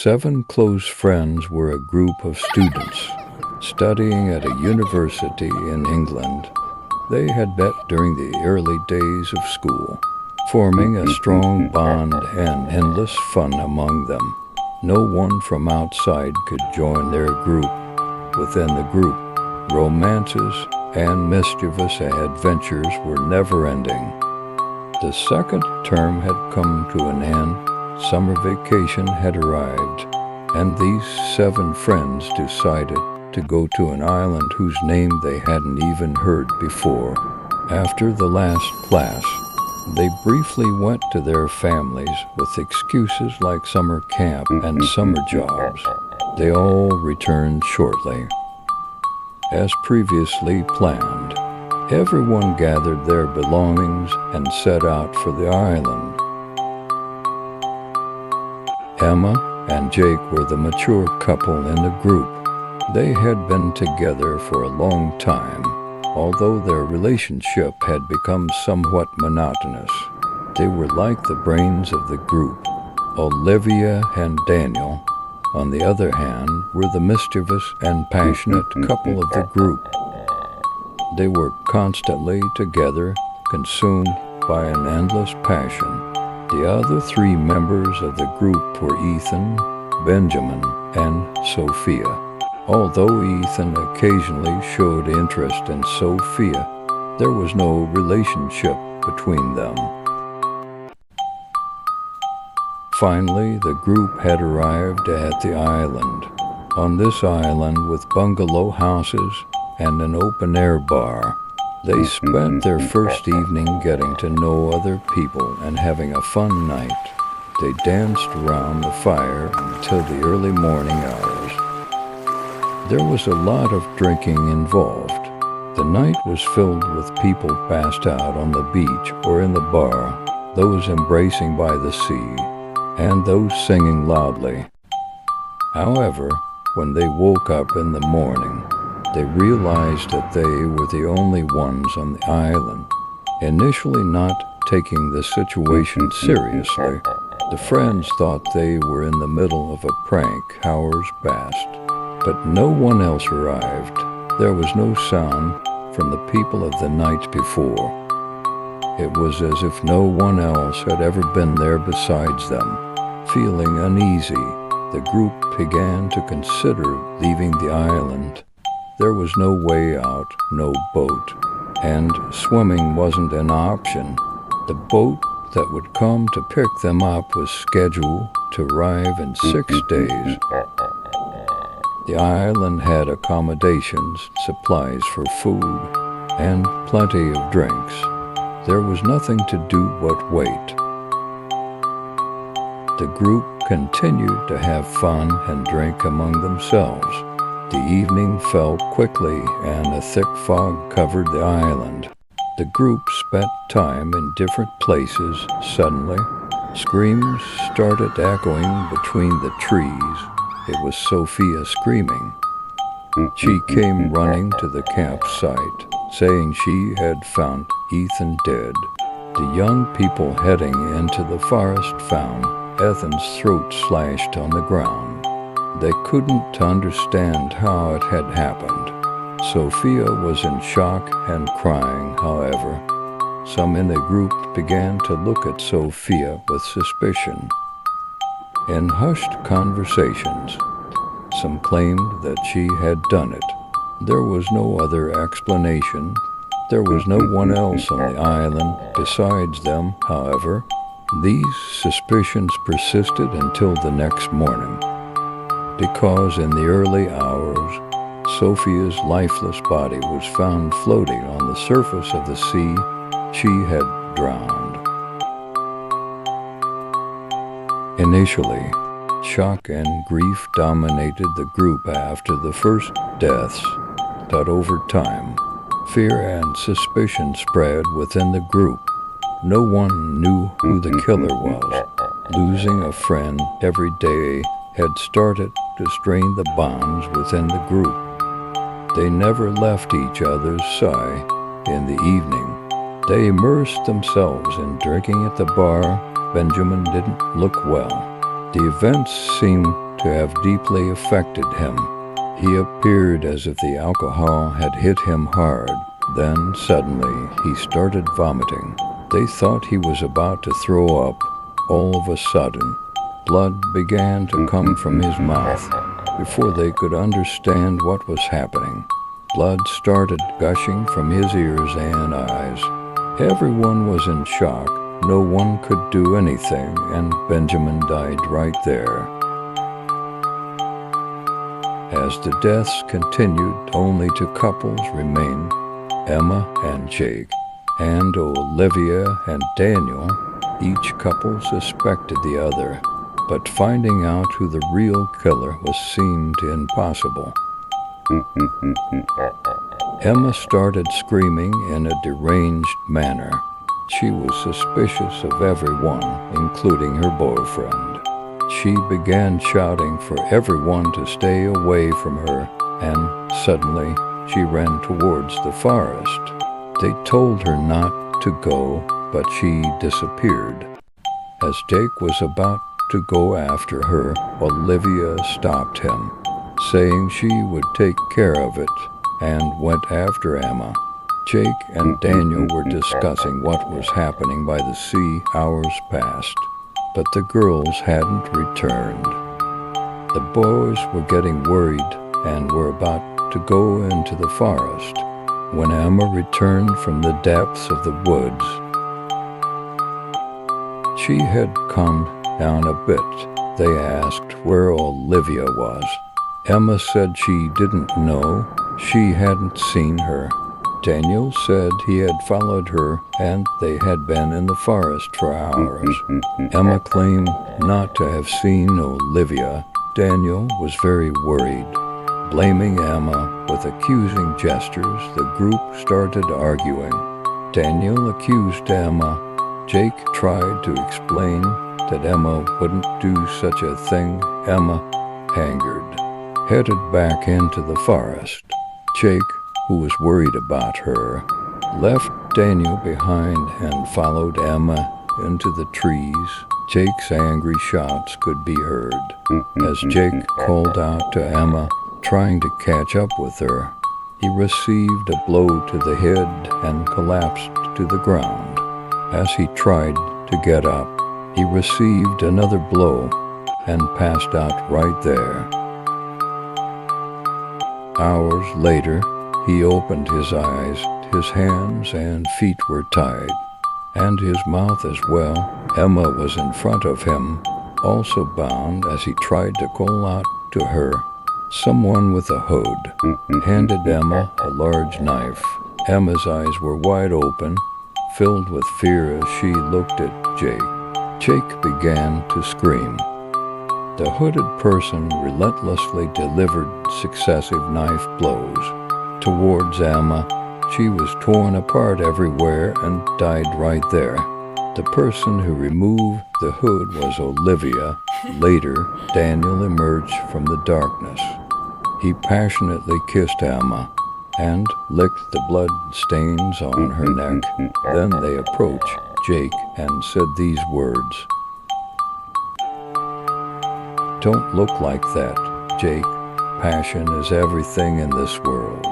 7 close friends were a group of students studying at a university in England. They had met during the early days of school, forming a strong bond and endless fun among them. No one from outside could join their group. Within the group, romances and mischievous adventures were never-ending. The second term had come to an end. Summer vacation had arrived, and these 7 friends decided to go to an island whose name they hadn't even heard before. After the last class, they briefly went to their families with excuses like summer camp and summer jobs. They all returned shortly. As previously planned, everyone gathered their belongings and set out for the island. Emma and Jake were the mature couple in the group. They had been together for a long time, although their relationship had become somewhat monotonous. They were like the brains of the group. Olivia and Daniel, on the other hand, were the mischievous and passionate couple of the group. They were constantly together, consumed by an endless passion. The other 3 members of the group were Ethan, Benjamin, and Sophia. Although Ethan occasionally showed interest in Sophia, there was no relationship between them. Finally, the group had arrived at the island. On this island, with bungalow houses and an open-air bar, they spent their first evening getting to know other people and having a fun night. They danced around the fire until the early morning hours. There was a lot of drinking involved. The night was filled with people passed out on the beach or in the bar, those embracing by the sea, and those singing loudly. However, when they woke up in the morning, they realized that they were the only ones on the island. Initially not taking the situation seriously, the friends thought they were in the middle of a prank hours past. But no one else arrived. There was no sound from the people of the night before. It was as if no one else had ever been there besides them. Feeling uneasy, the group began to consider leaving the island. There was no way out, no boat, and swimming wasn't an option. The boat that would come to pick them up was scheduled to arrive in 6 days. The island had accommodations, supplies for food, and plenty of drinks. There was nothing to do but wait. The group continued to have fun and drink among themselves. The evening fell quickly and a thick fog covered the island. The group spent time in different places. Suddenly, screams started echoing between the trees. It was Sophia screaming. She came running to the campsite, saying she had found Ethan dead. The young people heading into the forest found Ethan's throat slashed on the ground. They couldn't understand how it had happened. Sophia was in shock and crying, however. Some in the group began to look at Sophia with suspicion. In hushed conversations, some claimed that she had done it. There was no other explanation. There was no one else on the island besides them, however. These suspicions persisted until the next morning, because in the early hours, Sophia's lifeless body was found floating on the surface of the sea. She had drowned. Initially, shock and grief dominated the group after the first deaths, but over time, fear and suspicion spread within the group. No one knew who the killer was. Losing a friend every day had started to strain the bonds within the group. They never left each other's side. In the evening, they immersed themselves in drinking at the bar. Benjamin didn't look well. The events seemed to have deeply affected him. He appeared as if the alcohol had hit him hard. Then, suddenly, he started vomiting. They thought he was about to throw up. All of a sudden, blood began to come from his mouth. Before they could understand what was happening, blood started gushing from his ears and eyes. Everyone was in shock. No one could do anything, and Benjamin died right there. As the deaths continued, only two couples remained, Emma and Jake, and Olivia and Daniel. Each couple suspected the other, but finding out who the real killer was seemed impossible. Emma started screaming in a deranged manner. She was suspicious of everyone, including her boyfriend. She began shouting for everyone to stay away from her, and suddenly she ran towards the forest. They told her not to go, but she disappeared. As Jake was about to go after her, Olivia stopped him, saying she would take care of it, and went after Emma. Jake and Daniel were discussing what was happening by the sea hours past, but the girls hadn't returned. The boys were getting worried and were about to go into the forest when Emma returned from the depths of the woods. She had calmed down a bit. They asked where Olivia was. Emma said she didn't know. She hadn't seen her. Daniel said he had followed her and they had been in the forest for hours. Emma claimed not to have seen Olivia. Daniel was very worried. Blaming Emma with accusing gestures, the group started arguing. Daniel accused Emma. Jake tried to explain that Emma wouldn't do such a thing. Emma, angered, headed back into the forest. Jake, who was worried about her, left Daniel behind and followed Emma into the trees. Jake's angry shouts could be heard as Jake called out to Emma, trying to catch up with her. He received a blow to the head and collapsed to the ground. As he tried to get up, he received another blow and passed out right there. Hours later, he opened his eyes. His hands and feet were tied, and his mouth as well. Emma was in front of him, also bound, as he tried to call out to her. Someone with a hood handed Emma a large knife. Emma's eyes were wide open, filled with fear as she looked at Jake. Jake began to scream. The hooded person relentlessly delivered successive knife blows towards Emma. She was torn apart everywhere and died right there. The person who removed the hood was Olivia. Later, Daniel emerged from the darkness. He passionately kissed Emma and licked the blood stains on her neck. Then they approached Jake and said these words. "Don't look like that, Jake. Passion is everything in this world.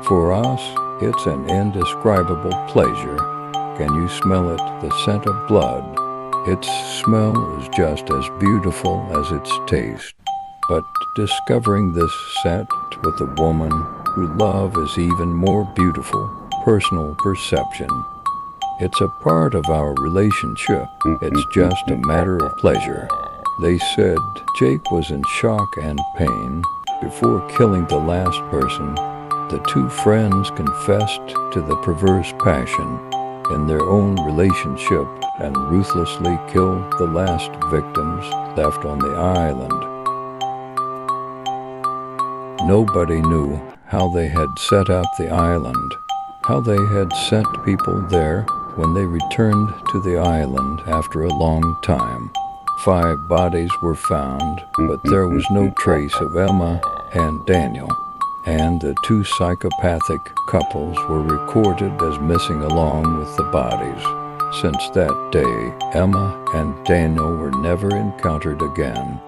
For us, it's an indescribable pleasure. Can you smell it, the scent of blood? Its smell is just as beautiful as its taste. But discovering this scent with a woman who love is even more beautiful. Personal perception. It's a part of our relationship. It's just a matter of pleasure." They said Jake was in shock and pain. Before killing the last person, the two friends confessed to the perverse passion in their own relationship and ruthlessly killed the last victims left on the island. Nobody knew how they had set up the island, how they had sent people there when they returned to the island after a long time. 5 bodies were found, but there was no trace of Emma and Daniel, and the 2 psychopathic couples were recorded as missing along with the bodies. Since that day, Emma and Daniel were never encountered again.